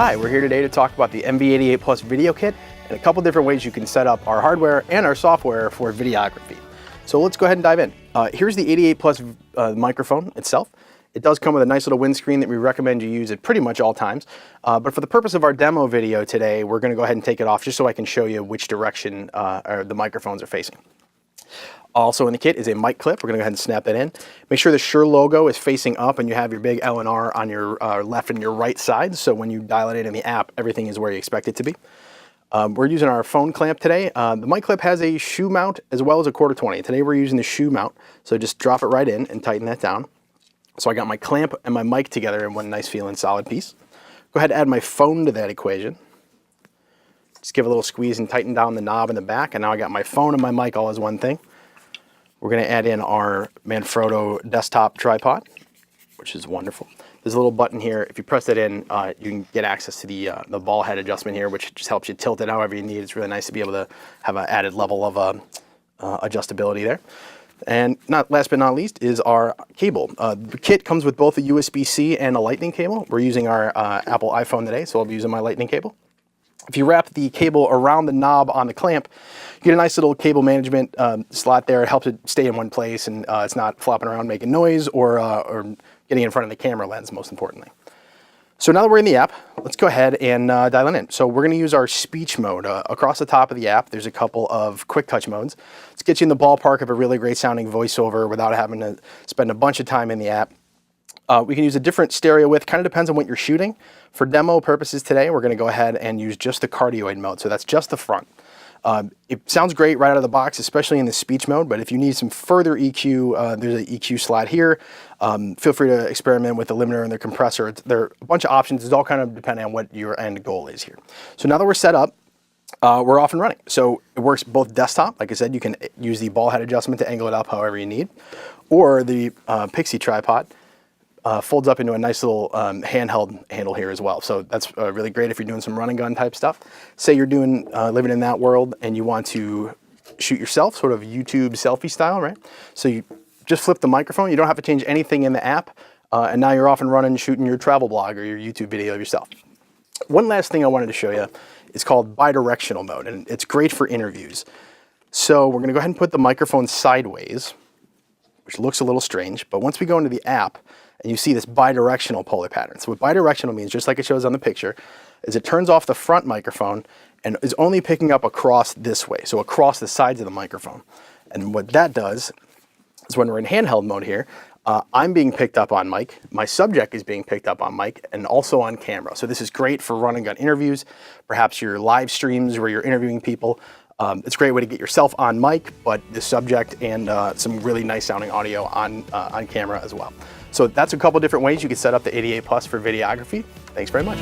Hi, we're here today to talk about the MV88 Plus Video Kit and a couple different ways you can set up our hardware and our software for videography. So let's go ahead and dive in. Here's the 88 Plus microphone itself. It does come with a nice little windscreen that we recommend you use at pretty much all times. But for the purpose of our demo video today, we're going to go ahead and take it off just so I can show you which direction the microphones are facing. Also in the kit is a mic clip. We're going to go ahead and snap that in. Make sure the Shure logo is facing up and you have your big L and R on your left and your right side. So when you dial it in the app, everything is where you expect it to be. We're using our phone clamp today. The mic clip has a shoe mount as well as a 1/4-20. Today we're using the shoe mount. So just drop it right in and tighten that down. So I got my clamp and my mic together in one nice feeling solid piece. Go ahead and add my phone to that equation. Just give a little squeeze and tighten down the knob in the back. And now I got my phone and my mic all as one thing. We're going to add in our Manfrotto desktop tripod, which is wonderful. There's a little button here. If you press that in, you can get access to the ball head adjustment here, which just helps you tilt it however you need. It's really nice to be able to have an added level of adjustability there. And last but not least is our cable. The kit comes with both a USB-C and a Lightning cable. We're using our Apple iPhone today, so I'll be using my Lightning cable. If you wrap the cable around the knob on the clamp, you get a nice little cable management slot there. It helps it stay in one place and it's not flopping around making noise or getting in front of the camera lens, most importantly. So now that we're in the app, let's go ahead and dial it in. So we're going to use our speech mode. Across the top of the app, there's a couple of quick touch modes. Let's get you in the ballpark of a really great sounding voiceover without having to spend a bunch of time in the app. We can use a different stereo width, kind of depends on what you're shooting. For demo purposes today, we're going to go ahead and use just the cardioid mode, so that's just the front. It sounds great right out of the box, especially in the speech mode, but if you need some further EQ, there's an EQ slot here. Feel free to experiment with the limiter and the compressor. There are a bunch of options. It's all kind of depending on what your end goal is here. So now that we're set up, we're off and running. So it works both desktop. Like I said, you can use the ball head adjustment to angle it up however you need, or the Pixie tripod. Folds up into a nice little handheld handle here as well. So that's really great if you're doing some run and gun type stuff. Say you're doing living in that world and you want to shoot yourself, sort of YouTube selfie style, right? So you just flip the microphone. You don't have to change anything in the app. And now you're off and running shooting your travel blog or your YouTube video of yourself. One last thing I wanted to show you is called Bidirectional Mode, and it's great for interviews. So we're going to go ahead and put the microphone sideways, which looks a little strange, but once we go into the app, and you see this bidirectional polar pattern. So what bidirectional means, just like it shows on the picture, is it turns off the front microphone and is only picking up across this way, so across the sides of the microphone. And what that does is when we're in handheld mode here, I'm being picked up on mic, my subject is being picked up on mic, and also on camera. So this is great for run and gun interviews, perhaps your live streams where you're interviewing people. It's a great way to get yourself on mic, but the subject and some really nice sounding audio on camera as well. So that's a couple different ways you can set up the 88 Plus for videography. Thanks very much.